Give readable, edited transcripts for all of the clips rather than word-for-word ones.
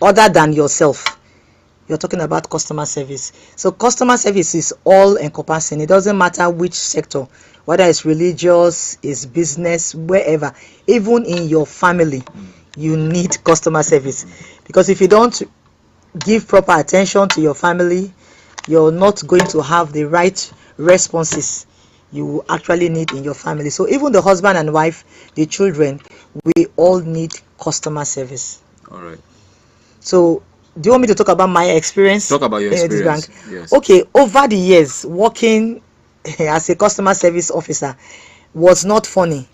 other than yourself. You're talking about customer service. So customer service is all encompassing. It doesn't matter which sector, whether it's religious, it's business, wherever, even in your family, you need customer service. Because if you don't give proper attention to your family, you're not going to have the right responses you actually need in your family. So even the husband and wife, the children, we all need customer service. All right. So do you want me to talk about my experience? Talk about your experience. Yes. Okay, over the years, working as a customer service officer was not funny.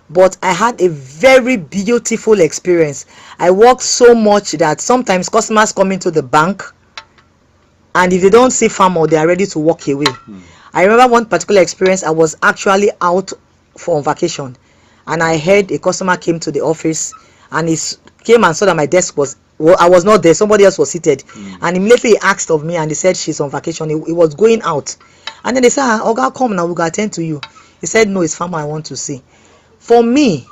But I had a very beautiful experience. I worked so much that sometimes customers come into the bank, and if they don't see farmer, they are ready to walk away. I remember one particular experience. I was actually out for vacation, and I heard a customer came to the office, and he came and saw that my desk was, well, I was not there, somebody else was seated, and immediately he asked of me, and he said she's on vacation. He was going out, and then they said, Oga, come now, we will attend to you. He said, no, it's farmer I want to see. For me,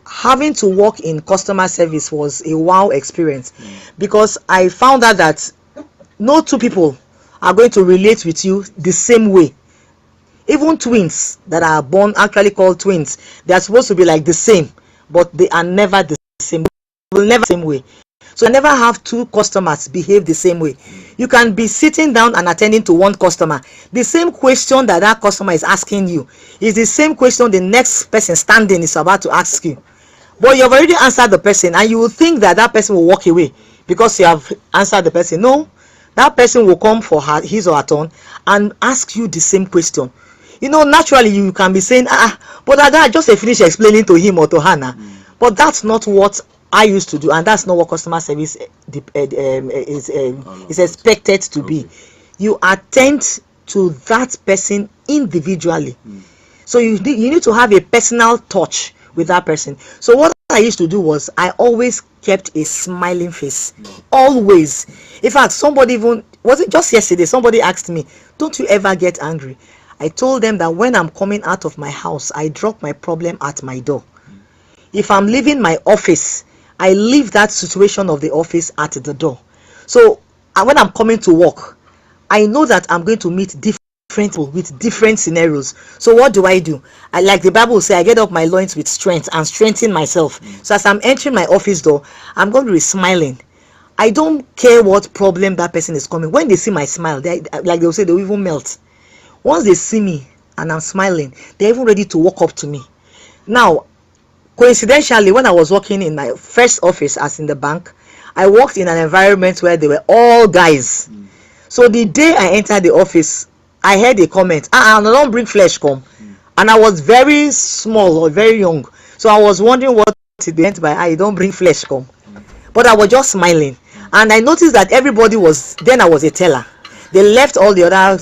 having to work in customer service was a wow experience, because I found out that no two people are going to relate with you the same way. Even twins that are born, actually called twins, they are supposed to be like the same, but they are never the same. They will never the same way. So I never have two customers behave the same way. You can be sitting down and attending to one customer. The same question that that customer is asking you is the same question the next person standing is about to ask you. But you have already answered the person, and you will think that that person will walk away because you have answered the person. No, that person will come for his or her turn and ask you the same question. You know, naturally you can be saying, but I just finish explaining to him or to her now. But that's not what I used to do, and that's not what customer service is expected to be. You attend to that person individually. So you need to have a personal touch with that person. So what I used to do was I always kept a smiling face. Always. In fact, somebody even, was it just yesterday, somebody asked me, don't you ever get angry? I told them that when I'm coming out of my house, I drop my problem at my door. If I'm leaving my office, I leave that situation of the office at the door. So when I'm coming to work, I know that I'm going to meet different people with different scenarios. So what do? I, like the Bible say, I get up my loins with strength and strengthen myself. So as I'm entering my office door, I'm going to be smiling. I don't care what problem that person is coming. When they see my smile, like they'll say, they'll even melt. Once they see me and I'm smiling, they're even ready to walk up to me. Now, coincidentally, when I was working in my first office as in the bank, I worked in an environment where they were all guys. So the day I entered the office, I heard a comment, I don't bring flesh come. And I was very small or very young. So I was wondering what it meant by, I don't bring flesh come. But I was just smiling. And I noticed that everybody was, then I was a teller. They left all the other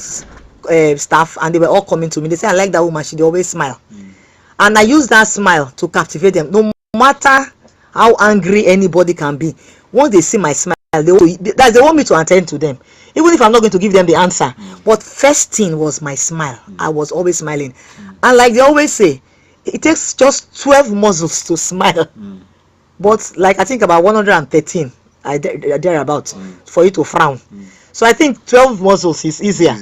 staff and they were all coming to me. They said, I like that woman, she always smile. And I use that smile to captivate them. No matter how angry anybody can be, once they see my smile, they want me to attend to them, even if I'm not going to give them the answer. But first thing was my smile. I was always smiling. And like they always say, it takes just 12 muscles to smile. But like I think about 113, thereabouts, for you to frown. So I think 12 muscles is easier.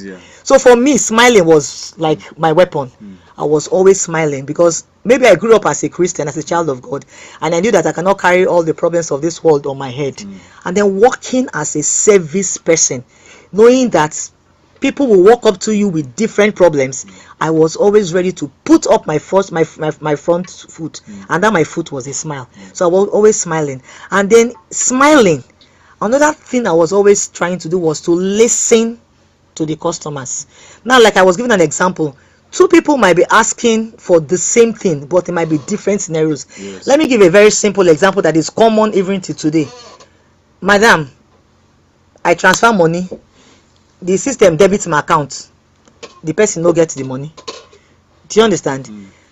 So for me, smiling was like my weapon. I was always smiling because maybe I grew up as a Christian, as a child of God, and I knew that I cannot carry all the problems of this world on my head. And then working as a service person, knowing that people will walk up to you with different problems, I was always ready to put up my front foot, and that my foot was a smile. So I was always smiling. And then smiling, another thing I was always trying to do was to listen to the customers. Now, like I was giving an example, two people might be asking for the same thing, but it might be different scenarios. Let me give a very simple example that is common even to today. Madam, I transfer money, the system debits my account, the person no get the money. Do you understand?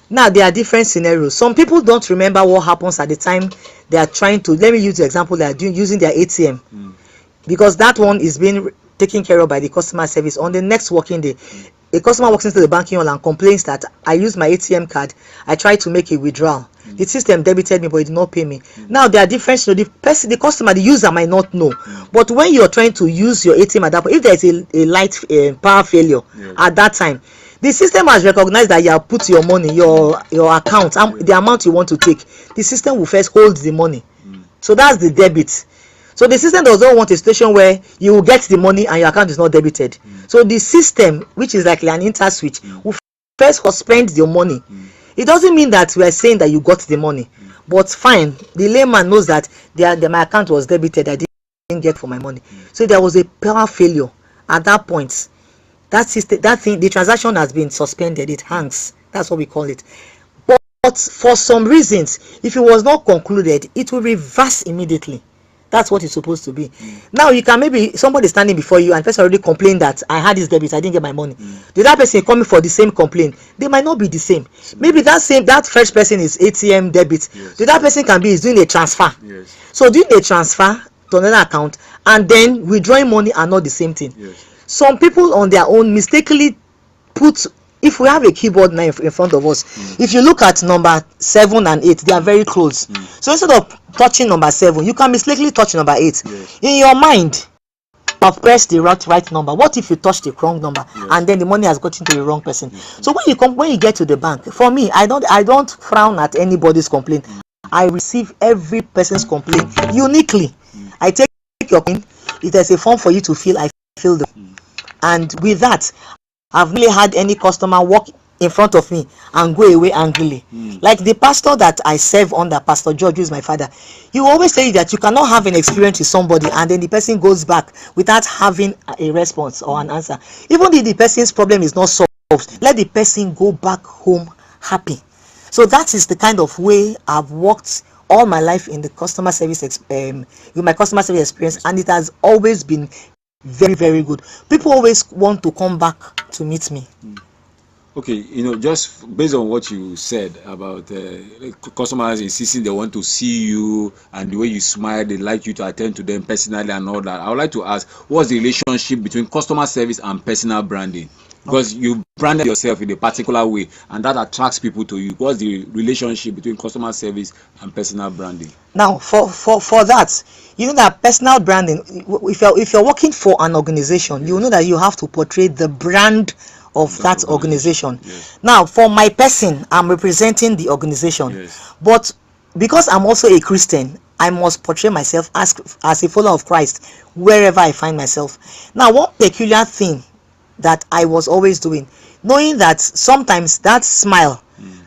Now there are different scenarios. Some people don't remember what happens at the time they are trying to, let me use the example, they are using their ATM, because that one is being taken care of by the customer service. On the next working day, a customer walks into the banking hall and complains that I used my ATM card, I tried to make a withdrawal, the system debited me but it did not pay me. Now there are different, the customer, the user might not know, but when you're trying to use your ATM at that point, if there is a light power failure at that time, the system has recognized that you have put your money, your account, the amount you want to take. The system will first hold the money. So that's the debit. So the system does not want a situation where you will get the money and your account is not debited. So the system, which is like an inter switch, will first suspend your money. It doesn't mean that we are saying that you got the money, but fine, the layman knows that my account was debited, I didn't get for my money. So there was a power failure at that point. That thing, the transaction has been suspended. It hangs. That's what we call it. But for some reasons, if it was not concluded, it will reverse immediately. That's what it's supposed to be. Now you can, maybe somebody standing before you and first already complained that I had this debit, I didn't get my money. The other person coming for the same complaint, they might not be the same. Maybe that first person is ATM debit. The other person can be is doing a transfer. So doing a transfer to another account and then withdrawing money are not the same thing. Some people on their own mistakenly put, if we have a keyboard now in front of us, if you look at number 7 and 8, they are very close. So instead of touching number 7, you can mistakenly touch number 8. In your mind, you have pressed the right number. What if you touch the wrong number and then the money has gotten to the wrong person? So when you get to the bank, for me, I don't frown at anybody's complaint. I receive every person's complaint uniquely. I take your complaint. If there's a form for you to fill, I fill them. And with that, I've really had any customer walk in front of me and go away angrily. Like the pastor that I serve under, Pastor George, who is my father, he will always say that you cannot have an experience with somebody and then the person goes back without having a response or an answer. Even if the person's problem is not solved, let the person go back home happy. So that is the kind of way I've worked all my life in the customer service with my customer service experience, and it has always been very, very good. People always want to come back to meet me. Okay, just based on what you said about customers insisting they want to see you and the way you smile, they like you to attend to them personally and all that, I would like to ask, what's the relationship between customer service and personal branding? Because you branded yourself in a particular way and that attracts people to you. What's the relationship between customer service and personal branding? Now, for that, you know that personal branding, if you're working for an organization, you know that you have to portray the brand of that organization. Now, for my person, I'm representing the organization. But because I'm also a Christian, I must portray myself as a follower of Christ wherever I find myself. Now, one peculiar thing that I was always doing, knowing that sometimes that smile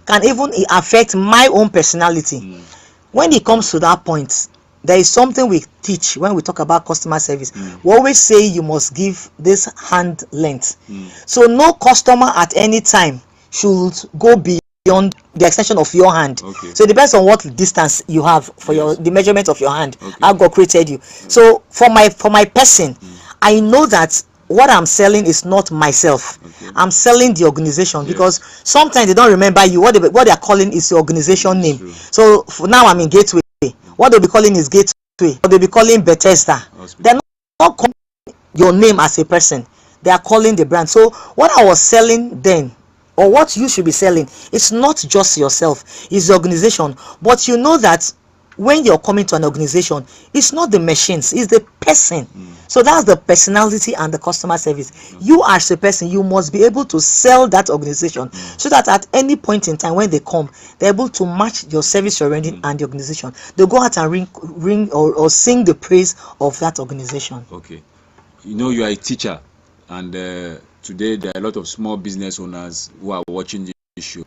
can even affect my own personality. When it comes to that point, there is something we teach when we talk about customer service. We always say you must give this hand length. So no customer at any time should go beyond the extension of your hand. So it depends on what distance you have for the measurement of your hand, how God created you. So for my person, I know that what I'm selling is not myself. I'm selling the organization, because sometimes they don't remember you. What they are calling is your organization name. So for now I'm in Gateway. What they'll be calling is Gateway. Or they'll be calling Bethesda. They're not calling your name as a person. They are calling the brand. So what I was selling then, or what you should be selling, it's not just yourself, it's the organization. But you know that when you're coming to an organization, it's not the machines, it's the person. So that's the personality and the customer service. You as a person, you must be able to sell that organization so that at any point in time when they come, they're able to match your service you're rendering and the organization. They'll go out and ring or sing the praise of that organization. Okay. You are a teacher, and today there are a lot of small business owners who are watching this show.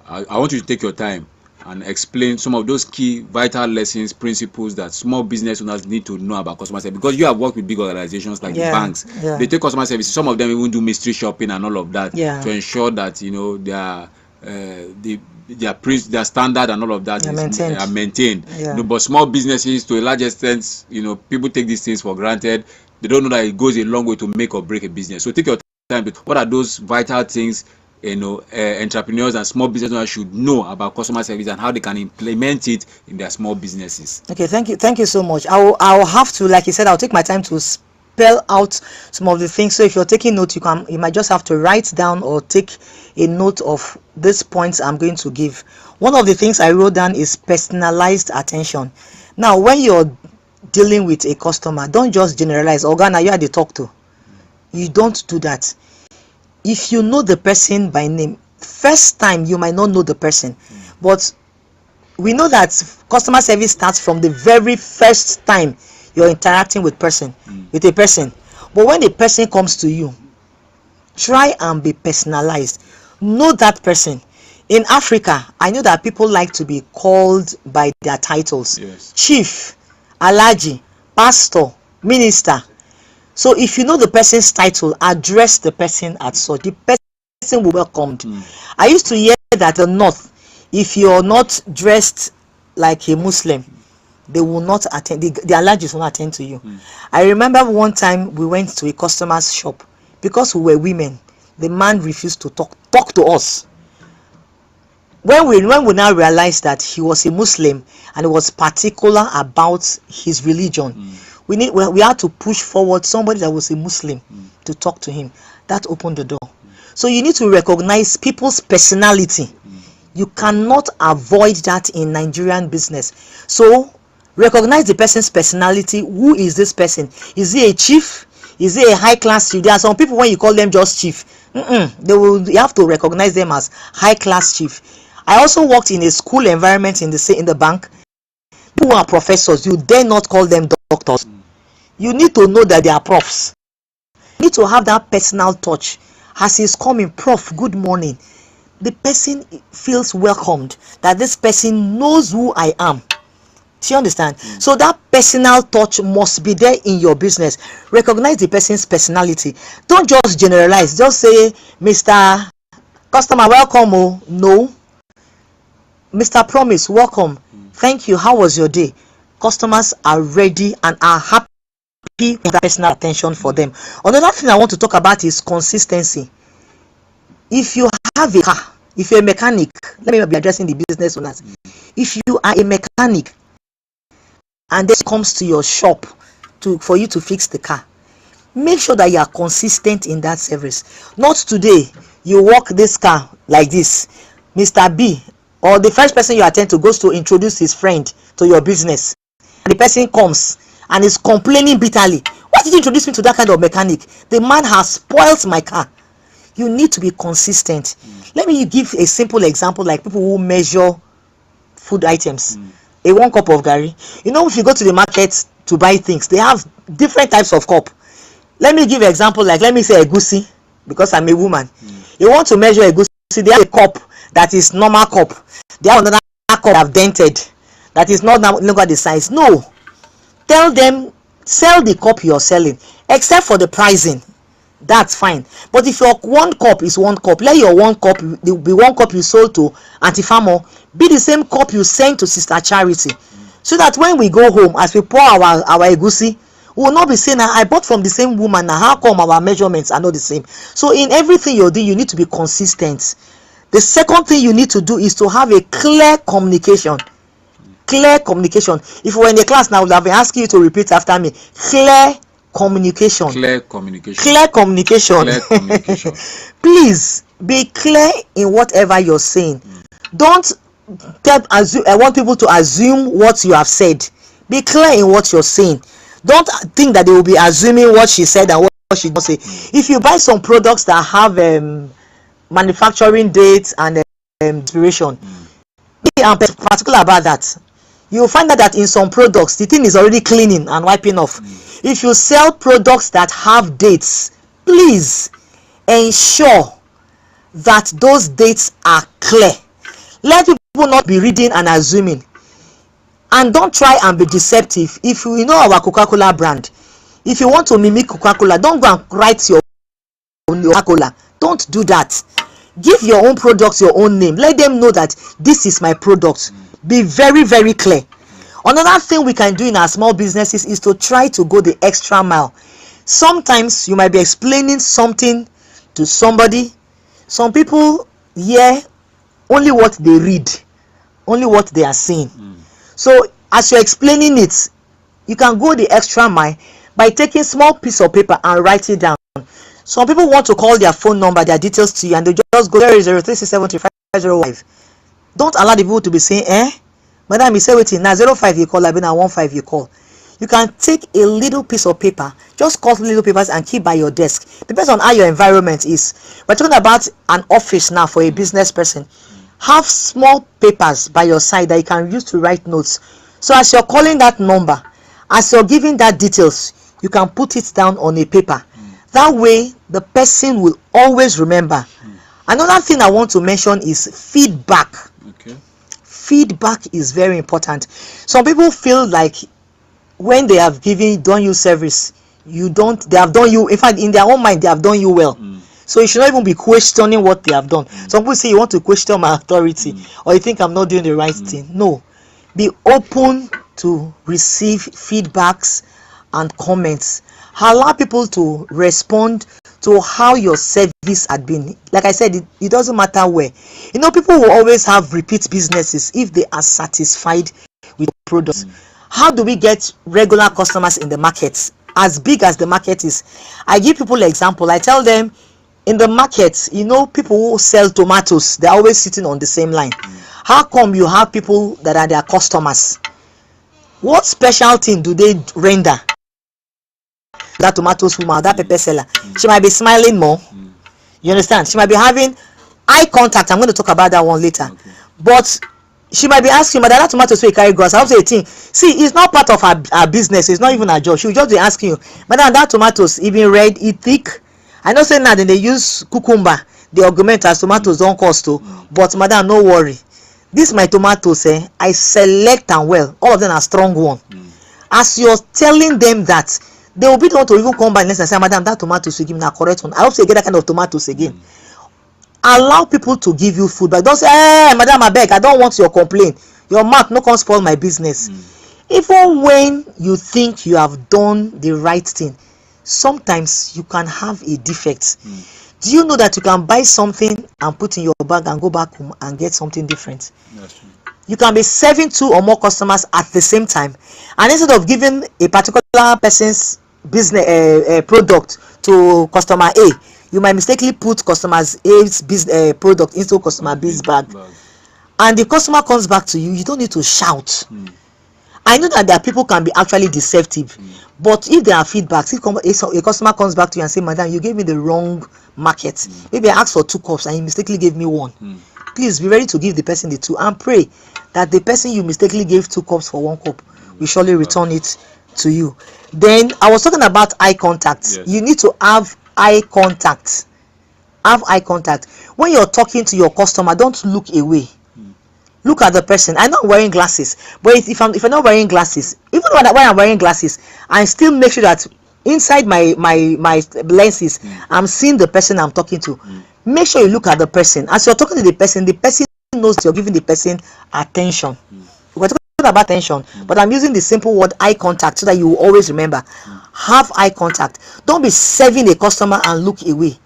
I want you to take your time and explain some of those key vital lessons, principles that small business owners need to know about customer service. Because you have worked with big organizations like the banks. They take customer service. Some of them even do mystery shopping and all of that to ensure that their standard and all of that are maintained. But small businesses, to a large extent, people take these things for granted. They don't know that it goes a long way to make or break a business. So take your time. What are those vital things entrepreneurs and small business owners should know about customer service and how they can implement it in their small businesses? Okay, thank you so much. I'll have to, like you said, I'll take my time to spell out some of the things. So if you're taking note, you might just have to write down or take a note of these points I'm going to give. One of the things I wrote down is personalized attention. Now, when you're dealing with a customer, don't just generalize. Organa, you are the talk to. You don't do that. If you know the person by name, first time you might not know the person, but we know that customer service starts from the very first time you're interacting with a person. But when a person comes to you, try and be personalized. Know that person. In Africa, I know that people like to be called by their titles. Yes. Chief, Alhaji, pastor, minister. So if you know the person's title, address the person as such. The person will be welcomed. I used to hear that the north, if you're not dressed like a Muslim, they will not attend. The Alhajis will not attend to you. I remember one time we went to a customer's shop. Because we were women, the man refused to talk to us. When we now realized that he was a Muslim and he was particular about his religion, we had to push forward somebody that was a Muslim to talk to him. That opened the door. So you need to recognize people's personality. You cannot avoid that in Nigerian business. So recognize the person's personality. Who is this person? Is he a chief? Is he a high class chief? There are some people when you call them just chief, you have to recognize them as high class chief. I also worked in a school environment in the bank. Who are professors? You dare not call them doctors. You need to know that they are profs. You need to have that personal touch. As he's coming, prof, good morning. The person feels welcomed, that this person knows who I am. Do you understand? So that personal touch must be there in your business. Recognize the person's personality. Don't just generalize. Just say, Mr. Customer, welcome. Oh, no. Mr. Promise, welcome. Thank you. How was your day? Customers are ready and are happy with that personal attention for them. Another thing I want to talk about is consistency. If you have a car, if you're a mechanic, let me be addressing the business owners. If you are a mechanic and this comes to your shop for you to fix the car, make sure that you are consistent in that service. Not today, you walk this car like this, Mr. B, or the first person you attend to goes to introduce his friend to your business. And the person comes and is complaining bitterly. Why did you introduce me to that kind of mechanic? The man has spoiled my car. You need to be consistent. Let me give a simple example, like people who measure food items. A 1 cup of gari. You know, if you go to the market to buy things, they have different types of cup. Let me give an example, like let me say egusi, because I'm a woman. You want to measure egusi, they have a cup that is normal cup. They have another cup that have dented, that is not longer the size. No. Tell them, sell the cup you're selling, except for the pricing. That's fine. But if your 1 cup is 1 cup, let your 1 cup be 1 cup you sold to Auntie Famo be the same cup you send to Sister Charity, so that when we go home, as we pour our egusi, we will not be saying, I bought from the same woman, now how come our measurements are not the same? So in everything you're doing, you need to be consistent. The second thing you need to do is to have a clear communication. Clear communication. If we're in a class now, I would have been asking you to repeat after me. Clear communication. Clear communication. Clear communication. Clear communication. Please be clear in whatever you're saying. Don't I want people to assume what you have said. Be clear in what you're saying. Don't think that they will be assuming what she said and what she didn't say. If you buy some products that have manufacturing dates and expiration, be particular about that. You'll find out that in some products the thing is already cleaning and wiping off. If you sell products that have dates, please ensure that those dates are clear. Let people not be reading and assuming. And don't try and be deceptive. If you know our Coca-Cola brand, if you want to mimic Coca-Cola, don't go and write your own Coca-Cola. Don't do that. Give your own products your own name. Let them know that this is my product. Be very, very clear. Another thing we can do in our small businesses is to try to go the extra mile. Sometimes you might be explaining something to somebody. Some people hear only what they read, only what they are seeing. So as you're explaining it, you can go the extra mile by taking small piece of paper and write it down. Some people want to call their phone number, their details to you, and they just go 003673505. Don't allow the people to be saying, madam, you say waiting now 05 you call, I've been at 15 you call. You can take a little piece of paper, just cut little papers and keep by your desk. Depends on how your environment is. We're talking about an office now for a business person. Have small papers by your side that you can use to write notes. So as you're calling that number, as you're giving that details, you can put it down on a paper. That way, the person will always remember. Another thing I want to mention is feedback. Okay. Feedback is very important. Some people feel like when they have done you service, they have done you, in fact, in their own mind, they have done you well. So you should not even be questioning what they have done. Some people say you want to question my authority, or you think I'm not doing the right thing. No. Be open to receive feedbacks and comments. Allow people to respond to how your service had been. Like I said, it doesn't matter where. People will always have repeat businesses if they are satisfied with products. How do we get regular customers in the market? As big as the market is, I give people an example. I tell them, in the market, people who sell tomatoes, they're always sitting on the same line. How come you have people that are their customers? What special thing do they render? That tomatoes woman, that pepper seller, she might be smiling more. You understand? She might be having eye contact. I'm going to talk about that one later. But she might be asking, but that tomatoes will carry grass. I have to say, see, it's not part of her business. It's not even her job. She will just be asking you, madam, that tomatoes even red, it thick. I know say now then they use cucumber, they augment as tomatoes don't cost to. But madam, no worry. This my tomatoes, I select them well. All of them are strong one. As you're telling them that, they will be the one to even come by next and say, madam, that tomatoes will give me a correct one. I hope you get that kind of tomatoes again. Allow people to give you feedback. Don't say, hey, madam, I beg, I don't want your complaint. Your mouth no can spoil my business. Even when you think you have done the right thing, sometimes you can have a defect. Do you know that you can buy something and put in your bag and go back home and get something different? That's true. You can be serving 2 or more customers at the same time, and instead of giving a particular person's business product to customer A, you might mistakenly put customer's A's business product into customer B's bag, and the customer comes back to you. You don't need to shout. I know that there are people can be actually deceptive, but if there are feedbacks, if a customer comes back to you and say, madam, you gave me the wrong market, maybe I asked for 2 cups and you mistakenly gave me 1, please be ready to give the person the 2 and pray that the person you mistakenly gave 2 cups for 1 cup will surely return it to you. Then I was talking about eye contact. Yes. You need to have eye contact. Have eye contact. When you're talking to your customer, don't look away. Look at the person. I'm not wearing glasses, but if I'm not wearing glasses, even when I'm wearing glasses, I still make sure that inside my lenses, I'm seeing the person I'm talking to. Make sure you look at the person. As you're talking to the person knows you're giving the person attention. We're talking about attention, but I'm using the simple word eye contact so that you will always remember. Have eye contact. Don't be serving a customer and look away.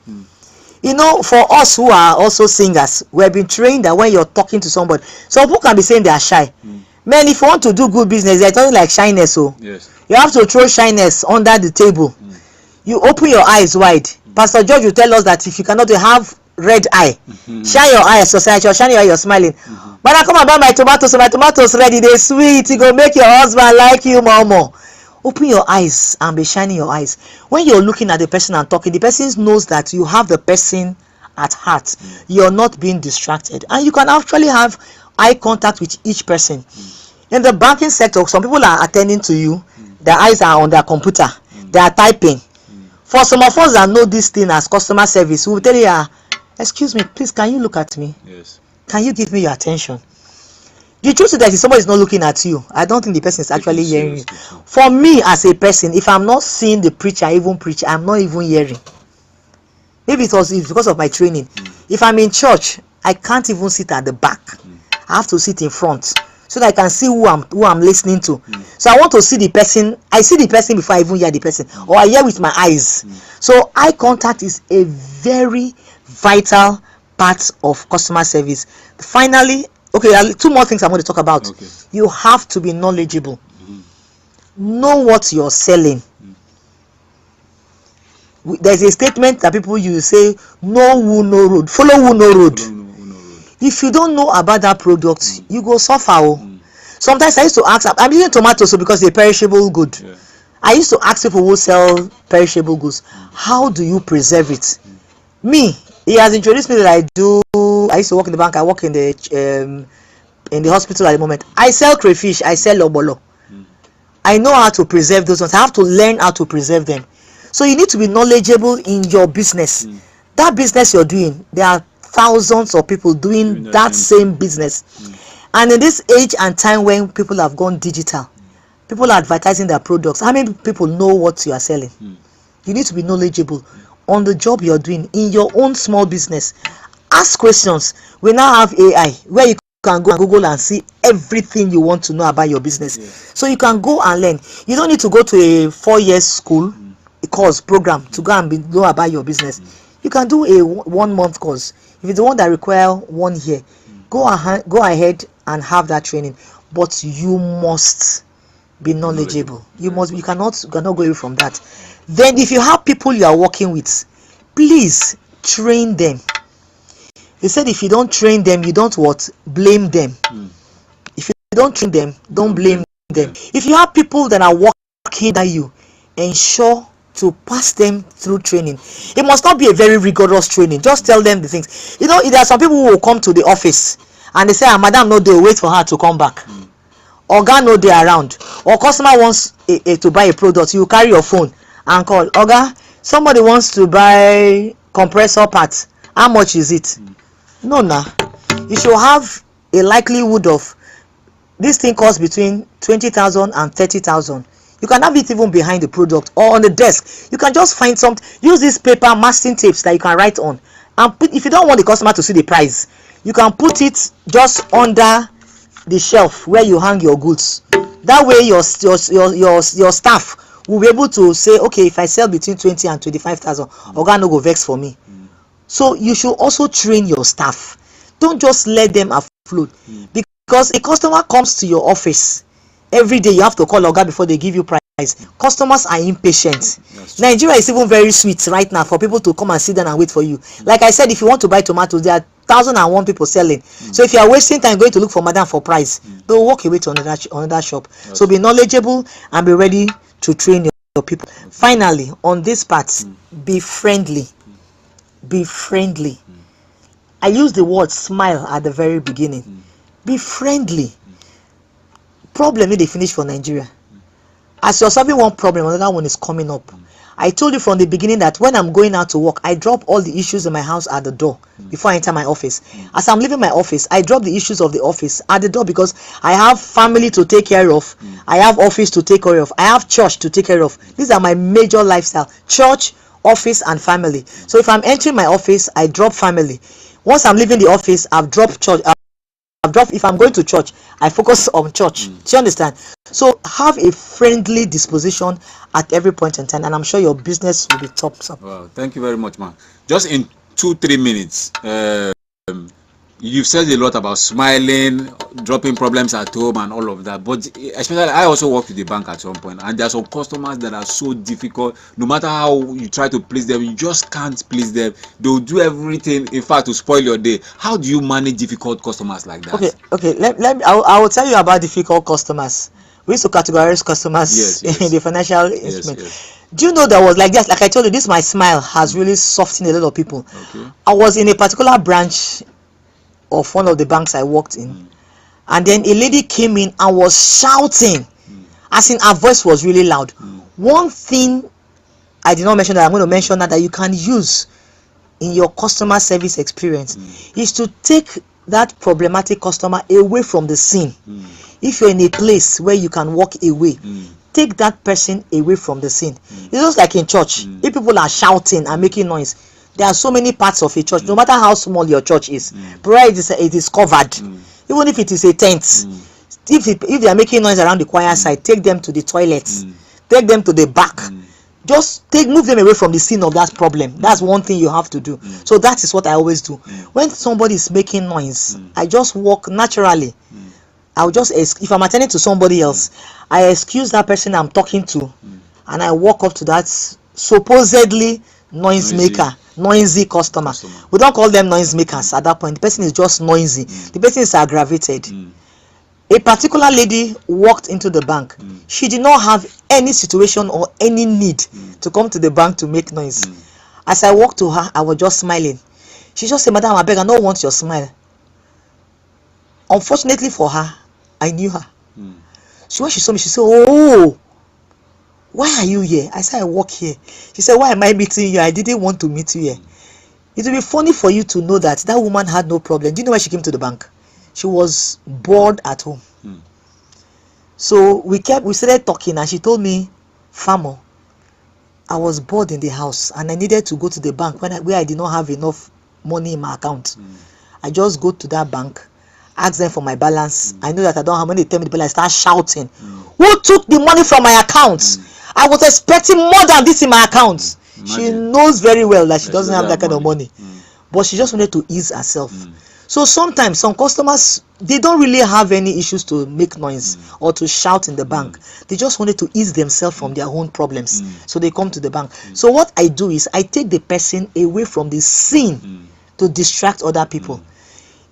For us who are also singers, we have been trained that when you're talking to somebody, some people can be saying they are shy. Man, if you want to do good business, there's nothing like shyness. So yes, you have to throw shyness under the table. You open your eyes wide. Pastor George will tell us that if you cannot have red eye, shine your eyes, society, or shine your eye, you're smiling. But I come and buy my tomatoes ready, they sweet, it go make your husband like you more. Open your eyes and be shining your eyes. When you're looking at the person and talking, the person knows that you have the person at heart. You're not being distracted, and you can actually have eye contact with each person. In the banking sector, some people are attending to you, their eyes are on their computer, they are typing. For some of us that know this thing as customer service, we will tell you, excuse me, please, can you look at me? Yes. Can you give me your attention? The truth is that if somebody is not looking at you, I don't think the person is actually hearing you. For me as a person, if I'm not seeing the preacher even preach, I'm not even hearing. Maybe it's because of my training. If I'm in church, I can't even sit at the back. I have to sit in front so that I can see who I'm listening to. So I want to see the person. I see the person before I even hear the person, or I hear with my eyes. So eye contact is a very vital part of customer service. Finally, okay, 2 more things I'm going to talk about. You have to be knowledgeable. Know what you're selling. there's a statement that people use, say, no who no road, follow who no road. If you don't know about that product, you go suffer. Sometimes I used to ask, I'm using tomatoes because they're perishable good. I used to ask people who sell perishable goods, how do you preserve it? Me, he has introduced me that I used to work in the bank, I work in the hospital at the moment. I sell crayfish, I sell lobolo. I know how to preserve those ones. I have to learn how to preserve them. So you need to be knowledgeable in your business. That business you're doing, there are thousands of people doing that same business. And in this age and time when people have gone digital, people are advertising their products. How many people know what you are selling? You need to be knowledgeable on the job you're doing in your own small business. Ask questions. We now have AI where you can go and Google and see everything you want to know about your business. So you can go and learn. You don't need to go to a 4-year school, a course program to go and know about your business. You can do a 1-month course. If it's the one that require 1 year, go ahead and have that training. But you must be knowledgeable. You cannot go away from that. Then if you have people you are working with, please train them. They said if you don't train them, you don't blame them. If you don't train them, don't blame them. If you have people that are working under you, ensure to pass them through training. It must not be a very rigorous training. Just tell them the things. There are some people who will come to the office and they say, madam no, they'll wait for her to come back. Oga no, they around. Or customer wants to buy a product, you carry your phone and call. Oga, somebody wants to buy compressor parts. How much is it? No, you should have a likelihood of this thing costs between 20,000 and 30,000. You can have it even behind the product or on the desk. You can just find something. Use this paper masking tapes that you can write on, and if you don't want the customer to see the price, you can put it just under the shelf where you hang your goods. That way your staff will be able to say, okay, if I sell between 20 and 25,000, Oga no go vex for me. So you should also train your staff. Don't just let them afloat, because a customer comes to your office every day. You have to call Oga before they give you price. Customers are impatient. Nigeria is even very sweet right now for people to come and sit down and wait for you. Like I said, if you want to buy tomatoes, there are 1,001 people selling. So if you are wasting time going to look for madam for price, they'll walk away to another shop. So be knowledgeable and be ready to train your people. Finally, on this part, be friendly. Be friendly. I use the word smile at the very beginning. Be friendly. Problem they finish for Nigeria. As you're solving one problem, another one is coming up. I told you from the beginning that when I'm going out to work, I drop all the issues in my house at the door before I enter my office. As I'm leaving my office, I drop the issues of the office at the door, because I have family to take care of. I have office to take care of. I have church to take care of. These are my major lifestyle: church, office, and family. So if I'm entering my office, I drop family. Once I'm leaving the office, I've dropped church. If I'm going to church, I focus on church. Do you understand? So have a friendly disposition at every point in time, and I'm sure your business will be top. Wow, thank you very much, man. Just in 2-3 minutes, you've said a lot about smiling, dropping problems at home and all of that, but especially I also worked with the bank at some point, and there are some customers that are so difficult. No matter how you try to please them, you just can't please them. They'll do everything, in fact, to spoil your day. How do you manage difficult customers like that? Okay. I will tell you about difficult customers. We used to categorize customers in the financial instrument. Do you know there was like I told you, this my smile has really softened a lot of people. I was in a particular branch of one of the banks I worked in, and then a lady came in and was shouting, as in her voice was really loud. One thing I did not mention that I'm going to mention now that you can use in your customer service experience is to take that problematic customer away from the scene. If you're in a place where you can walk away, take that person away from the scene. It's just like in church. If people are shouting and making noise, there are so many parts of a church, no matter how small your church is, provided it is covered. Even if it is a tent, if they are making noise around the choir side, take them to the toilets, take them to the back. Just move them away from the scene of that problem. That's one thing you have to do. So that is what I always do. When somebody is making noise, I just walk naturally. I'll just, if I'm attending to somebody else, I excuse that person I'm talking to, and I walk up to that supposedly noisy customer. We don't call them noise makers at that point. The person is just noisy. The person is aggravated. A particular lady walked into the bank. She did not have any situation or any need to come to the bank to make noise. As I walked to her, I was just smiling. She just said, "Madam, I beg, I don't want your smile." Unfortunately for her, I knew her. So when she saw me, she said, "Oh, why are you here?" I said, "I work here." She said, "Why am I meeting you? I didn't want to meet you here." It will be funny for you to know that that woman had no problem. Do you know why she came to the bank? She was bored at home. So we started talking, and she told me, "Famo, I was bored in the house and I needed to go to the bank where I did not have enough money in my account. I just go to that bank, ask them for my balance. I know that I don't have money. They tell me the balance. I start shouting, who took the money from my account? I was expecting more than this in my account." She knows very well that she doesn't have that kind of money, but she just wanted to ease herself. So sometimes some customers, they don't really have any issues to make noise or to shout in the bank. They just wanted to ease themselves from their own problems. So they come to the bank. So what I do is I take the person away from the scene to distract other people.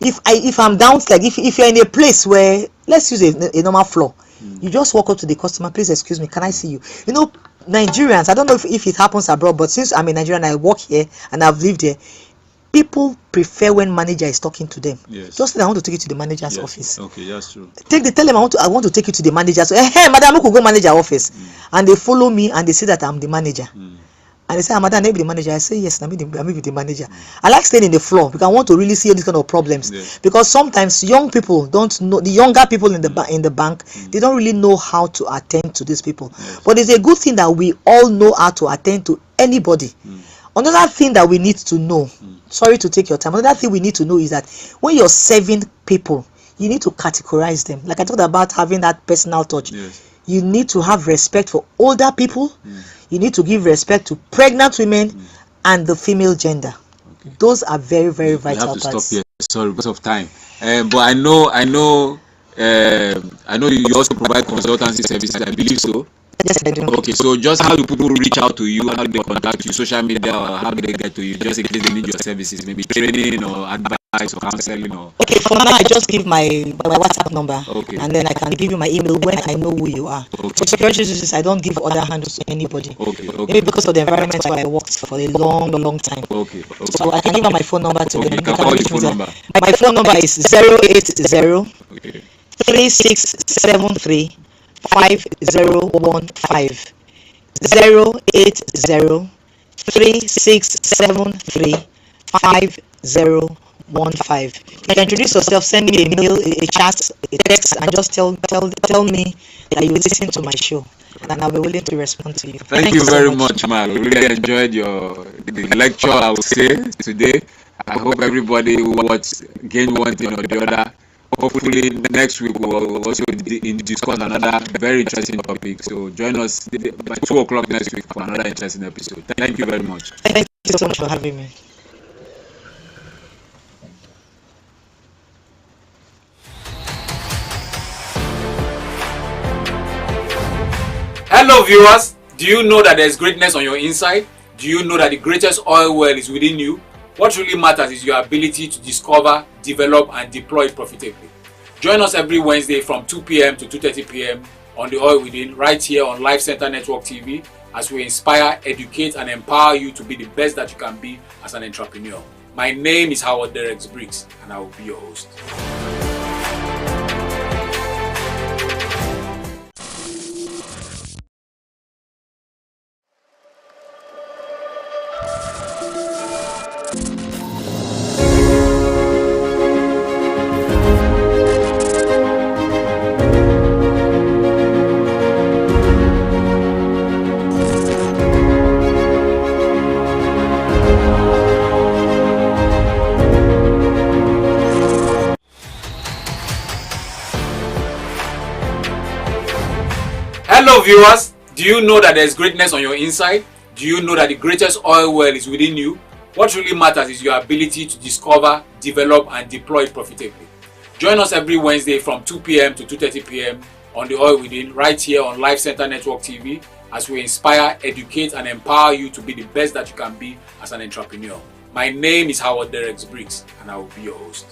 If I'm downstairs, if you're in a place where, let's use a normal floor, you just walk up to the customer, "Please excuse me, can I see you?" You know, Nigerians, I don't know if it happens abroad, but since I'm a Nigerian, I work here and I've lived here, people prefer when manager is talking to them. Just say, "I want to take you to the manager's office." Okay, that's true. Tell them, I want to take you to the manager's. Hey, madam, we could go manager office. And they follow me and they say that I'm the manager. And they say, "Madam, maybe the manager." I say, "Yes, I'm the manager." I like staying in the floor because I want to really see these kind of problems. Because sometimes young people don't know, the younger people in the bank, they don't really know how to attend to these people. But it's a good thing that we all know how to attend to anybody. Another thing that we need to know, sorry to take your time, another thing we need to know is that when you're serving people, you need to categorize them. Like I talked about having that personal touch. You need to have respect for older people. You need to give respect to pregnant women and the female gender. Those are very, very vital parts. You have to parts. stop here. Sorry, because of time. But I know you also provide consultancy services. I believe so. Yes, I do. Okay, so just how do people reach out to you? How do they contact you? Social media, or how do they get to you? Just in case they need your services, maybe training or advice or counseling or. Okay, for now I just give my WhatsApp number. Okay. And then I can give you my email when I know who you are. Okay. For security reasons, I don't give other handles to anybody. Okay. Maybe because of the environment where I worked for a long time. Okay. So I can give out my phone number to them. You can call your phone number. My phone number is 080 Okay. 3673 5015 080 3673 5015. You can introduce yourself, send me a mail, a chat, a text, and just tell me that you listen to my show, and I'll be willing to respond to you. Thank you very much, Mal. We really enjoyed the lecture, I would say, today. I hope everybody who watched gained one thing or the other. Hopefully next week we'll also discuss another very interesting topic. So join us by 2 o'clock next week for another interesting episode. Thank you very much. Thank you so much for having me. Hello viewers, do you know that there's greatness on your inside? Do you know that the greatest oil well is within you? What really matters is your ability to discover, develop and deploy it profitably. Join us every Wednesday from 2 p.m. to 2:30 p.m. on The Oil Within, right here on Life Center Network TV, as we inspire, educate and empower you to be the best that you can be as an entrepreneur. My name is Howard Derek Briggs and I will be your host. Hello viewers, do you know that there's greatness on your inside? Do you know that the greatest oil well is within you? What really matters is your ability to discover, develop and deploy it profitably. Join us every Wednesday from 2 p.m. to 2:30 p.m. on The Oil Within, right here on Life Center Network TV, as we inspire, educate, and empower you to be the best that you can be as an entrepreneur. My name is Howard Derek Briggs, and I will be your host.